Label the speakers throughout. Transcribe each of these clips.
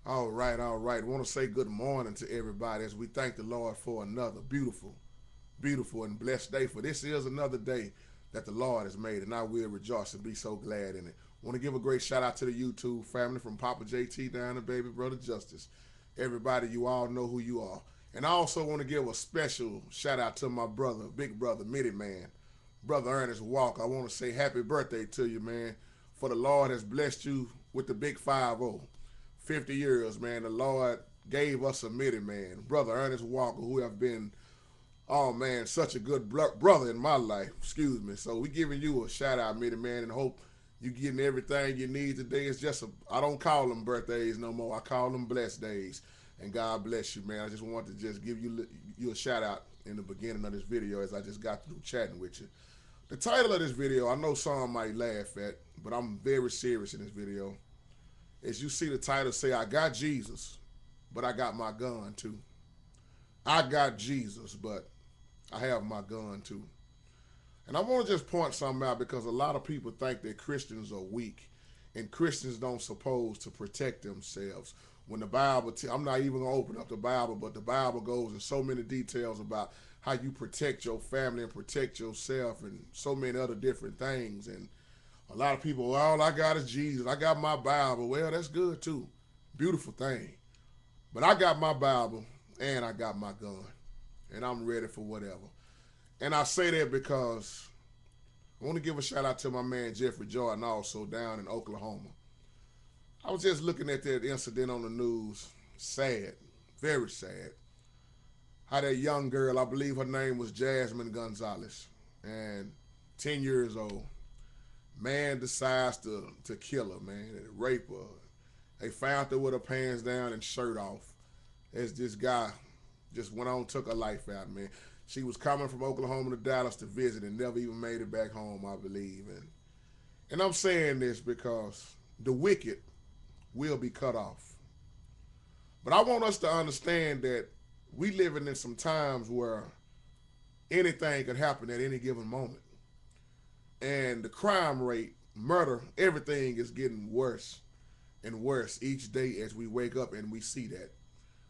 Speaker 1: All right, all right. I want to say good morning to everybody as we thank the Lord for another beautiful, and blessed day. For this is another day that the Lord has made, and I will rejoice and be so glad in it. I want to give a great shout out to the YouTube family from Papa JT down to baby brother Justice. Everybody, you all know who you are. And I also want to give a special shout out to my brother, big brother, Midi Man, brother Ernest Walker. I want to say happy birthday to you, man. For the Lord has blessed you with the big 5-0. 50 years, man. The Lord gave us a Midi Man, brother Ernest Walker, who have been, oh man, such a good brother in my life. Excuse me. So we giving you a shout out, Midi Man, and hope you getting everything you need today. It's just I don't call them birthdays no more. I call them blessed days. And God bless you, man. I just want to just give you a shout out in the beginning of this video as I just got through chatting with you. The title of this video, I know some might laugh at, but I'm very serious in this video. As you see the title say, I got Jesus, but I got my gun too. I got Jesus, but I have my gun too. And I want to just point something out because a lot of people think that Christians are weak and Christians don't suppose to protect themselves. When the Bible, I'm not even going to open up the Bible, but the Bible goes in so many details about how you protect your family and protect yourself and so many other different things. And a lot of people, well, all I got is Jesus. I got my Bible. Well, that's good too. Beautiful thing. But I got my Bible and I got my gun. And I'm ready for whatever. And I say that because I want to give a shout out to my man Jeffrey Jordan also down in Oklahoma. I was just looking at that incident on the news. Sad. Very sad. How that young girl, I believe her name was Jasmine Gonzalez, and 10 years old, man decides to kill her, man, and rape her. They found her with her pants down and shirt off. As this guy just went on, took her life out, man. She was coming from Oklahoma to Dallas to visit and never even made it back home, I believe. And I'm saying this because the wicked will be cut off. But I want us to understand that we living in some times where anything could happen at any given moment. And the crime rate, murder, everything is getting worse and worse each day as we wake up, and we see that.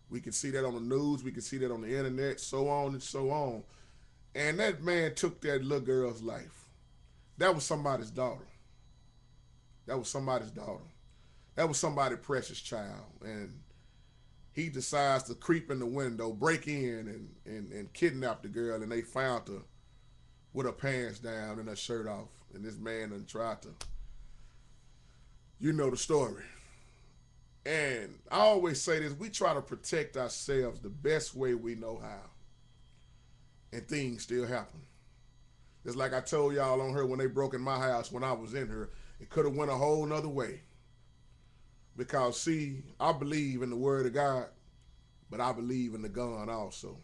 Speaker 1: We can see that on the news, we can see that on the internet, so on and so on. And that man took that little girl's life. That was somebody's daughter. That was somebody's daughter. That was somebody's precious child. And he decides to creep in the window, break in, and kidnap the girl, and they found her with her pants down and her shirt off. And this man done tried to, you know the story. And I always say this, we try to protect ourselves the best way we know how. And things still happen. Just like I told y'all on her when they broke in my house when I was in her, it could have went a whole nother way. Because see, I believe in the word of God, but I believe in the gun also.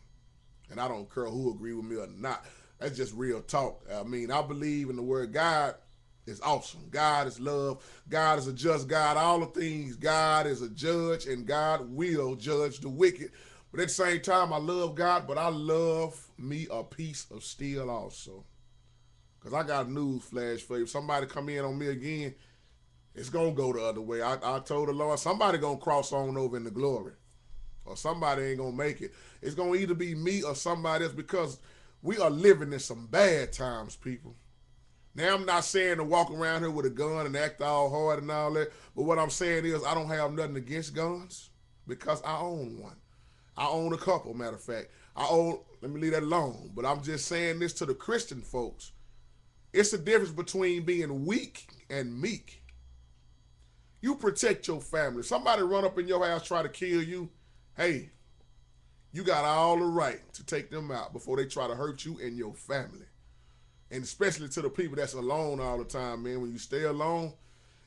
Speaker 1: And I don't care who agree with me or not. That's just real talk. I mean, I believe in the word. God is awesome. God is love. God is a just God. All the things. God is a judge, and God will judge the wicked. But at the same time, I love God, but I love me a piece of steel also. Because I got a news flash for you. If somebody come in on me again, it's going to go the other way. I told the Lord, somebody going to cross on over in the glory. Or somebody ain't going to make it. It's going to either be me or somebody else because we are living in some bad times, people. Now, I'm not saying to walk around here with a gun and act all hard and all that, but what I'm saying is I don't have nothing against guns because I own one. I own a couple, matter of fact. Let me leave that alone, but I'm just saying this to the Christian folks. It's the difference between being weak and meek. You protect your family. Somebody run up in your house, try to kill you, hey, you got all the right to take them out before they try to hurt you and your family. And especially to the people that's alone all the time, man. When you stay alone,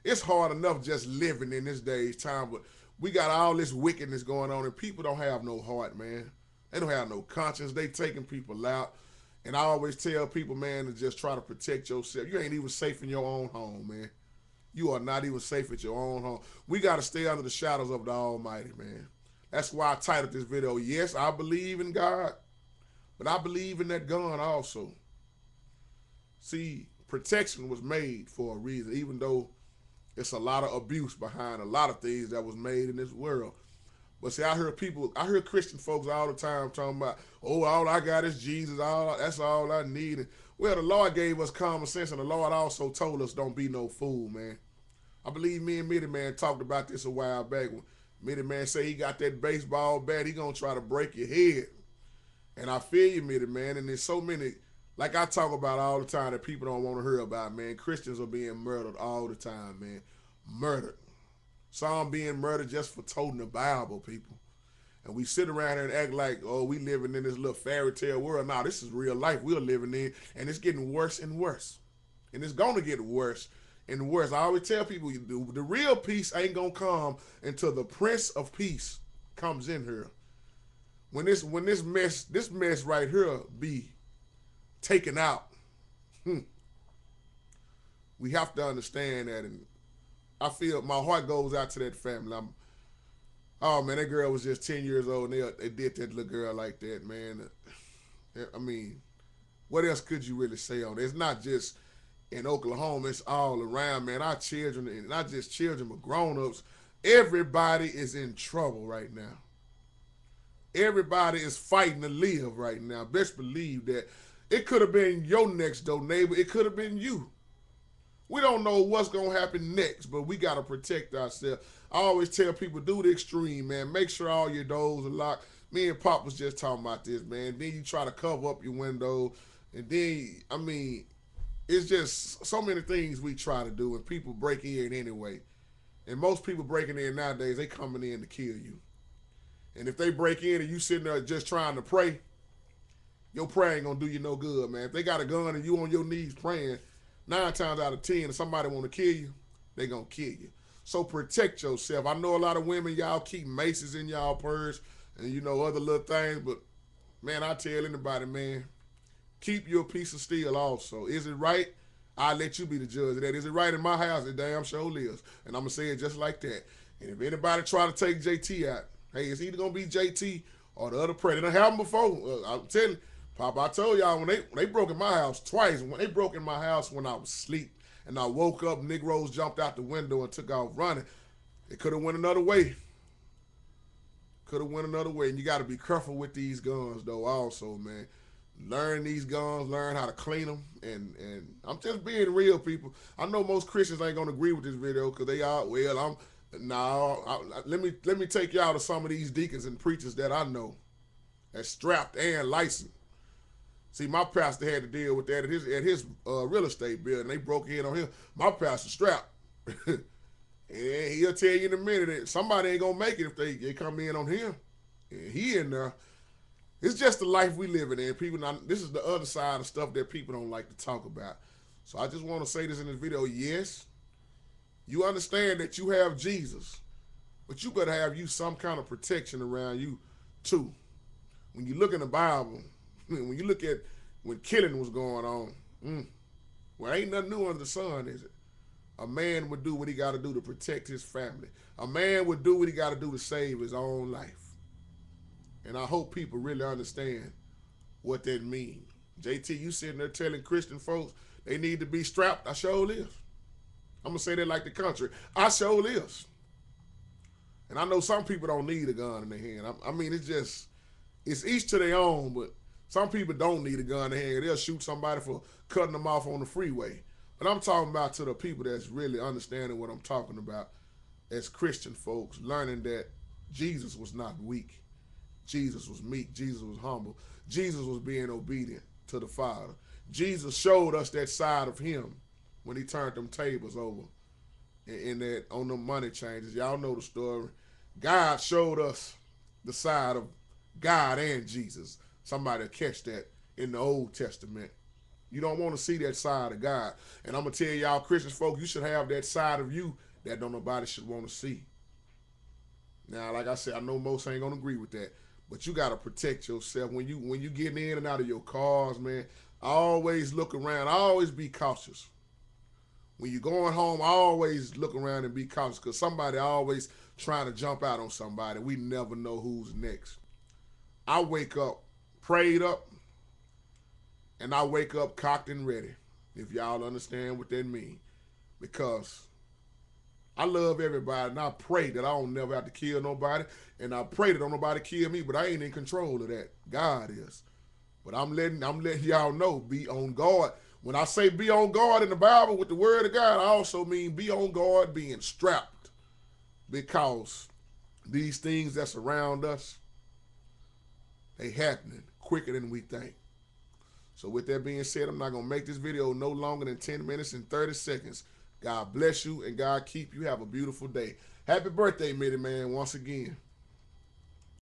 Speaker 1: it's hard enough just living in this day's time, but we got all this wickedness going on, and people don't have no heart, man. They don't have no conscience. They taking people out. And I always tell people, man, to just try to protect yourself. You ain't even safe in your own home, man. You are not even safe at your own home. We got to stay under the shadows of the Almighty, man. That's why I titled this video, yes, I believe in God, but I believe in that gun also. See, protection was made for a reason, even though It's a lot of abuse behind a lot of things that was made in this world. But see, I hear Christian folks all the time talking about, oh, all I got is Jesus. That's all I need. And, well, the Lord gave us common sense, and the Lord also told us don't be no fool, man. I believe me and Mitty Man talked about this a while back. When Mitty Man say he got that baseball bat, he gonna try to break your head. And I feel you, Mitty Man. And there's so many, like I talk about all the time, that people don't want to hear about, man. Christians are being murdered all the time, man. Murdered. Some being murdered just for toting the Bible, people. And we sit around here and act like, oh, we living in this little fairy tale world. Nah, this is real life we're living in, and it's getting worse and worse. And it's going to get worse and worse. I always tell people, the real peace ain't going to come until the Prince of Peace comes in here. When this mess right here be taken out, we have to understand that. And I feel my heart goes out to that family. Oh man, that girl was just 10 years old, and they did that little girl like that, man. I mean, what else could you really say on it? It's not just in Oklahoma, it's all around, man. Our children, and not just children, but grown-ups, everybody is in trouble right now. Everybody is fighting to live right now. Best believe that. It could have been your next door neighbor. It could have been you. We don't know what's going to happen next, but we got to protect ourselves. I always tell people, do the extreme, man. Make sure all your doors are locked. Me and Pop was just talking about this, man. Then you try to cover up your window. And then, I mean, it's just so many things we try to do, and people break in anyway. And most people breaking in nowadays, they coming in to kill you. And if they break in and you sitting there just trying to pray, your prayer ain't going to do you no good, man. If they got a gun and you on your knees praying, 9 times out of 10, if somebody want to kill you, they going to kill you. So protect yourself. I know a lot of women, y'all keep maces in y'all purse and, you know, other little things. But, man, I tell anybody, man, keep your piece of steel also. Is it right? I'll let you be the judge of that. Is it right in my house? It damn sure is. And I'm going to say it just like that. And if anybody try to take JT out, hey, it's either going to be JT or the other predator. It done happened before. I'm telling you. Papa, I told y'all when they broke in my house twice. When they broke in my house when I was asleep, and I woke up, Negroes jumped out the window and took off running. It could have went another way. Could have went another way. And you got to be careful with these guns, though. Also, man, learn these guns, learn how to clean them, and I'm just being real, people. I know most Christians ain't gonna agree with this video because they are. Well, let me take y'all to some of these deacons and preachers that I know that's strapped and licensed. See, my pastor had to deal with that at his real estate building. They broke in on him. My pastor strapped. And he'll tell you in a minute that somebody ain't going to make it if they come in on him. And he in there. It's just the life we living in. People, this is the other side of stuff that people don't like to talk about. So I just want to say this in this video. Yes, you understand that you have Jesus, but you better have you some kind of protection around you too. When you look in the Bible, when you look at when killing was going on, well, ain't nothing new under the sun, is it? A man would do what he got to do to protect his family. A man would do what he got to do to save his own life. And I hope people really understand what that means. JT, you sitting there telling Christian folks they need to be strapped. I sure is. I'm going to say that like the country. I sure is. And I know some people don't need a gun in their hand. I mean, it's each to their own, but some people don't need a gun in their hand. They'll shoot somebody for cutting them off on the freeway. But I'm talking about to the people that's really understanding what I'm talking about as Christian folks, learning that Jesus was not weak. Jesus was meek. Jesus was humble. Jesus was being obedient to the Father. Jesus showed us that side of him when he turned them tables over in that on them money changes. Y'all know the story. God showed us the side of God and Jesus. Somebody will catch that in the Old Testament. You don't want to see that side of God. And I'm going to tell y'all Christian folk, you should have that side of you that don't nobody should want to see. Now, like I said, I know most ain't going to agree with that. But you got to protect yourself. When you getting in and out of your cars, man, always look around. Always be cautious. When you're going home, always look around and be cautious because somebody always trying to jump out on somebody. We never know who's next. I wake up prayed up, and I wake up cocked and ready, if y'all understand what that means. Because I love everybody, and I pray that I don't never have to kill nobody, and I pray that don't nobody kill me, but I ain't in control of that. God is. But I'm letting y'all know, be on guard. When I say be on guard in the Bible with the word of God, I also mean be on guard being strapped. Because these things that's around us, they happening quicker than we think. So with that being said, I'm not going to make this video no longer than 10 minutes and 30 seconds. God bless you and God keep you. Have a beautiful day. Happy birthday, Mitty Man, once again.